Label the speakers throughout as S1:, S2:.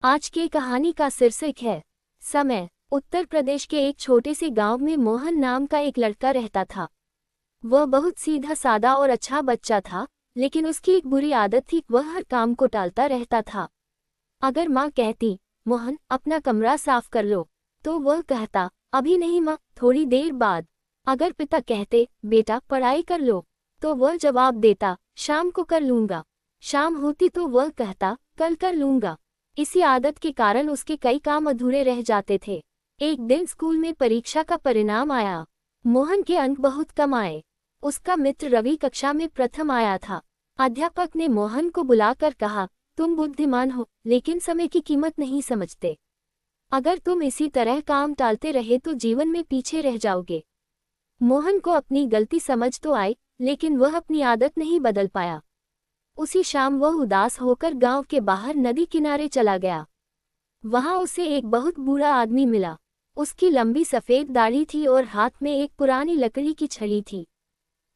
S1: आज की कहानी का शीर्षक है समय। उत्तर प्रदेश के एक छोटे से गांव में मोहन नाम का एक लड़का रहता था। वह बहुत सीधा सादा और अच्छा बच्चा था, लेकिन उसकी एक बुरी आदत थी, वह हर काम को टालता रहता था। अगर माँ कहती, मोहन अपना कमरा साफ कर लो, तो वह कहता, अभी नहीं माँ, थोड़ी देर बाद। अगर पिता कहते, बेटा पढ़ाई कर लो, तो वह जवाब देता, शाम को कर लूंगा। शाम होती तो वह कहता, कल कर लूंगा। इसी आदत के कारण उसके कई काम अधूरे रह जाते थे। एक दिन स्कूल में परीक्षा का परिणाम आया। मोहन के अंक बहुत कम आए। उसका मित्र रवि कक्षा में प्रथम आया था। अध्यापक ने मोहन को बुलाकर कहा, तुम बुद्धिमान हो, लेकिन समय की कीमत नहीं समझते। अगर तुम इसी तरह काम टालते रहे तो जीवन में पीछे रह जाओगे। मोहन को अपनी गलती समझ तो आई, लेकिन वह अपनी आदत नहीं बदल पाया। उसी शाम वह उदास होकर गांव के बाहर नदी किनारे चला गया। वहां उसे एक बहुत बूढ़ा आदमी मिला। उसकी लंबी सफेद दाढ़ी थी और हाथ में एक पुरानी लकड़ी की छड़ी थी।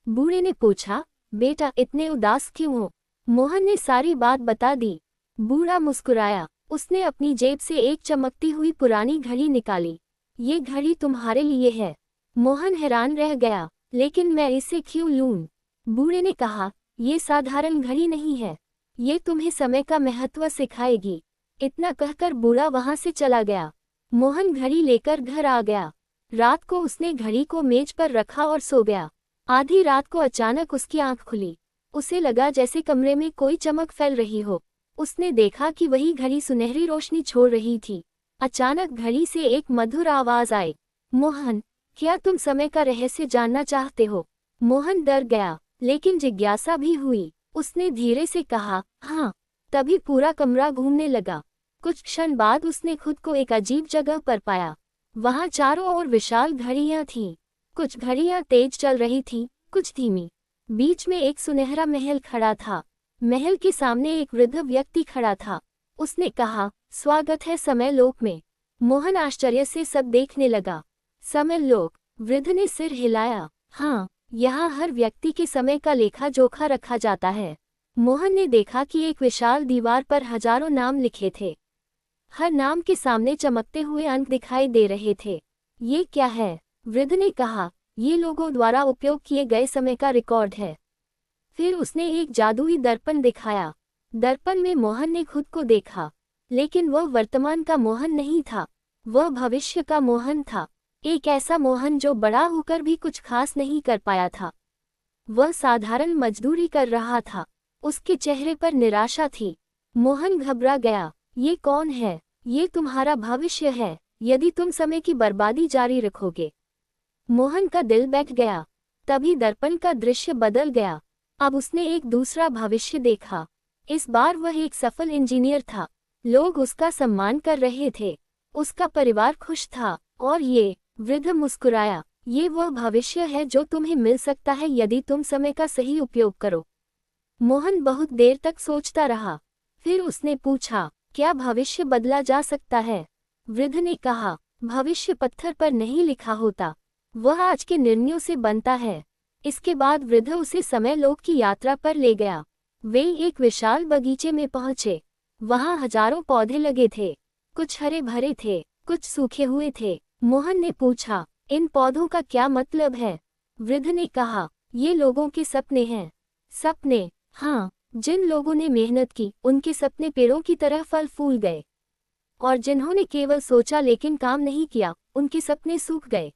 S1: बूढ़े ने पूछा, बेटा इतने उदास क्यों हो? मोहन ने सारी बात बता दी। बूढ़ा मुस्कुराया। उसने अपनी जेब से एक चमकती हुई पुरानी घड़ी निकाली। ये घड़ी तुम्हारे लिए है। मोहन हैरान रह गया, लेकिन मैं इसे क्यों लूं? बूढ़े ने कहा, ये साधारण घड़ी नहीं है, ये तुम्हें समय का महत्व सिखाएगी। इतना कहकर बूढ़ा वहां से चला गया। मोहन घड़ी लेकर घर आ गया। रात को उसने घड़ी को मेज पर रखा और सो गया। आधी रात को अचानक उसकी आंख खुली। उसे लगा जैसे कमरे में कोई चमक फैल रही हो। उसने देखा कि वही घड़ी सुनहरी रोशनी छोड़ रही थी। अचानक घड़ी से एक मधुर आवाज आई, मोहन, क्या तुम समय का रहस्य जानना चाहते हो? मोहन डर गया, लेकिन जिज्ञासा भी हुई। उसने धीरे से कहा, हाँ। तभी पूरा कमरा घूमने लगा। कुछ क्षण बाद उसने खुद को एक अजीब जगह पर पाया। वहां चारों ओर विशाल घड़ियां थीं। कुछ घड़ियां तेज चल रही थीं, कुछ धीमी। बीच में एक सुनहरा महल खड़ा था। महल के सामने एक वृद्ध व्यक्ति खड़ा था। उसने कहा, स्वागत है समय लोक में। मोहन आश्चर्य से सब देखने लगा। समय लोक? वृद्ध ने सिर हिलाया। हाँ, यहाँ हर व्यक्ति के समय का लेखा जोखा रखा जाता है। मोहन ने देखा कि एक विशाल दीवार पर हजारों नाम लिखे थे। हर नाम के सामने चमकते हुए अंक दिखाई दे रहे थे। ये क्या है? वृद्ध ने कहा, ये लोगों द्वारा उपयोग किए गए समय का रिकॉर्ड है। फिर उसने एक जादुई दर्पण दिखाया। दर्पण में मोहन ने खुद को देखा, लेकिन वह वर्तमान का मोहन नहीं था, वह भविष्य का मोहन था। एक ऐसा मोहन जो बड़ा होकर भी कुछ खास नहीं कर पाया था। वह साधारण मजदूरी कर रहा था। उसके चेहरे पर निराशा थी। मोहन घबरा गया। ये कौन है? ये तुम्हारा भविष्य है, यदि तुम समय की बर्बादी जारी रखोगे। मोहन का दिल बैठ गया। तभी दर्पण का दृश्य बदल गया। अब उसने एक दूसरा भविष्य देखा। इस बार वह एक सफल इंजीनियर था। लोग उसका सम्मान कर रहे थे। उसका परिवार खुश था। और ये, वृद्ध मुस्कुराया, ये वह भविष्य है जो तुम्हें मिल सकता है यदि तुम समय का सही उपयोग करो। मोहन बहुत देर तक सोचता रहा। फिर उसने पूछा, क्या भविष्य बदला जा सकता है? वृद्ध ने कहा, भविष्य पत्थर पर नहीं लिखा होता, वह आज के निर्णयों से बनता है। इसके बाद वृद्ध उसे समय लोक की यात्रा पर ले गया। वे एक विशाल बगीचे में पहुंचे। वहां हजारों पौधे लगे थे। कुछ हरे भरे थे, कुछ सूखे हुए थे। मोहन ने पूछा, इन पौधों का क्या मतलब है? वृद्ध ने कहा, ये लोगों के सपने हैं। सपने? हाँ, जिन लोगों ने मेहनत की, उनके सपने पेड़ों की तरह फल फूल गए। और जिन्होंने केवल सोचा लेकिन काम नहीं किया, उनके सपने सूख गए।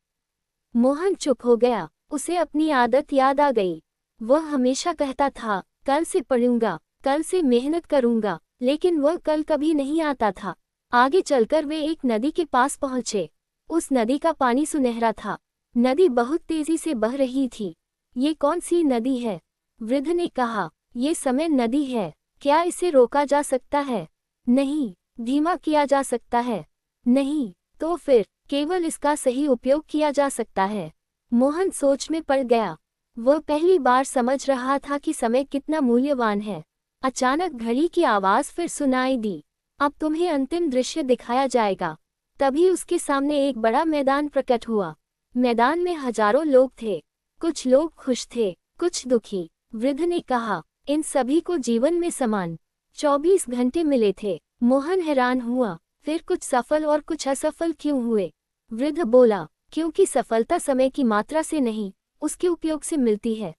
S1: मोहन चुप हो गया। उसे अपनी आदत याद आ गई। वह हमेशा कहता था, कल से पढ़ूंगा, कल से मेहनत करूंगा, लेकिन वह कल कभी नहीं आता था। आगे चलकर वे एक नदी के पास पहुंचे। उस नदी का पानी सुनहरा था। नदी बहुत तेजी से बह रही थी। ये कौन सी नदी है? वृद्ध ने कहा, ये समय नदी है। क्या इसे रोका जा सकता है? नहीं। धीमा किया जा सकता है? नहीं। तो फिर केवल इसका सही उपयोग किया जा सकता है। मोहन सोच में पड़ गया। वह पहली बार समझ रहा था कि समय कितना मूल्यवान है। अचानक घड़ी की आवाज फिर सुनाई दी, अब तुम्हें अंतिम दृश्य दिखाया जाएगा। तभी उसके सामने एक बड़ा मैदान प्रकट हुआ। मैदान में हजारों लोग थे। कुछ लोग खुश थे, कुछ दुखी। वृद्ध ने कहा, इन सभी को जीवन में समान 24 घंटे मिले थे। मोहन हैरान हुआ, फिर कुछ सफल और कुछ असफल क्यों हुए? वृद्ध बोला, क्योंकि सफलता समय की मात्रा से नहीं, उसके उपयोग से मिलती है।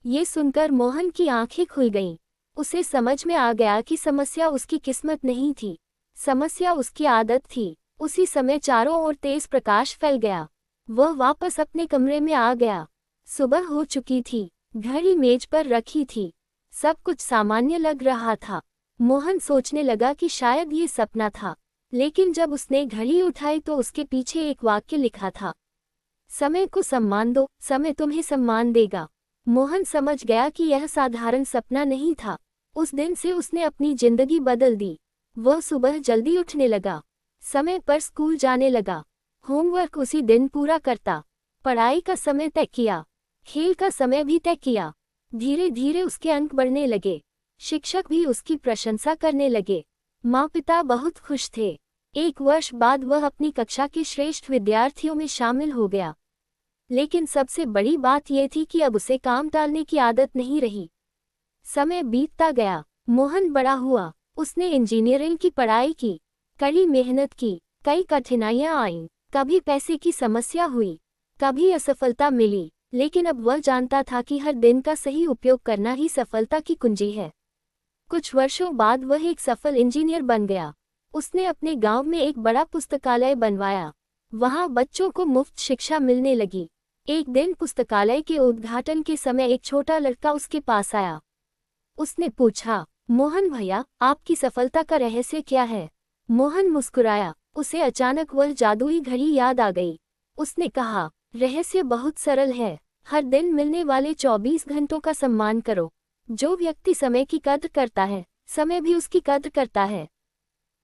S1: ये सुनकर मोहन की आंखें खुल गईं। उसे समझ में आ गया कि समस्या उसकी किस्मत नहीं थी, समस्या उसकी आदत थी। उसी समय चारों ओर तेज प्रकाश फैल गया। वह वापस अपने कमरे में आ गया। सुबह हो चुकी थी, घड़ी मेज पर रखी थी, सब कुछ सामान्य लग रहा था। मोहन सोचने लगा कि शायद ये सपना था, लेकिन जब उसने घड़ी उठाई तो उसके पीछे एक वाक्य लिखा था, समय को सम्मान दो, समय तुम्हें सम्मान देगा। मोहन समझ गया कि यह साधारण सपना नहीं था। उस दिन से उसने अपनी जिंदगी बदल दी। वह सुबह जल्दी उठने लगा, समय पर स्कूल जाने लगा, होमवर्क उसी दिन पूरा करता, पढ़ाई का समय तय किया, खेल का समय भी तय किया। धीरे धीरे उसके अंक बढ़ने लगे, शिक्षक भी उसकी प्रशंसा करने लगे, माँ पिता बहुत खुश थे। 1 वर्ष बाद वह अपनी कक्षा के श्रेष्ठ विद्यार्थियों में शामिल हो गया। लेकिन सबसे बड़ी बात यह थी कि अब उसे काम टालने की आदत नहीं रही। समय बीतता गया, मोहन बड़ा हुआ, उसने इंजीनियरिंग की पढ़ाई की, कड़ी मेहनत की, कई कठिनाइयां आईं, कभी पैसे की समस्या हुई, कभी असफलता मिली, लेकिन अब वह जानता था कि हर दिन का सही उपयोग करना ही सफलता की कुंजी है। कुछ वर्षों बाद वह एक सफल इंजीनियर बन गया। उसने अपने गांव में एक बड़ा पुस्तकालय बनवाया, वहां बच्चों को मुफ्त शिक्षा मिलने लगी। एक दिन पुस्तकालय के उद्घाटन के समय एक छोटा लड़का उसके पास आया। उसने पूछा, मोहन भैया, आपकी सफलता का रहस्य क्या है? मोहन मुस्कुराया, उसे अचानक वह जादुई घड़ी याद आ गई। उसने कहा, रहस्य बहुत सरल है, हर दिन मिलने वाले 24 घंटों का सम्मान करो। जो व्यक्ति समय की कद्र करता है, समय भी उसकी कद्र करता है।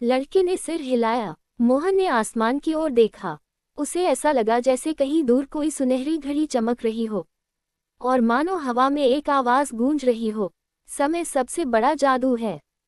S1: लड़के ने सिर हिलाया। मोहन ने आसमान की ओर देखा। उसे ऐसा लगा जैसे कहीं दूर कोई सुनहरी घड़ी चमक रही हो, और मानो हवा में एक आवाज गूंज रही हो, समय सबसे बड़ा जादू है।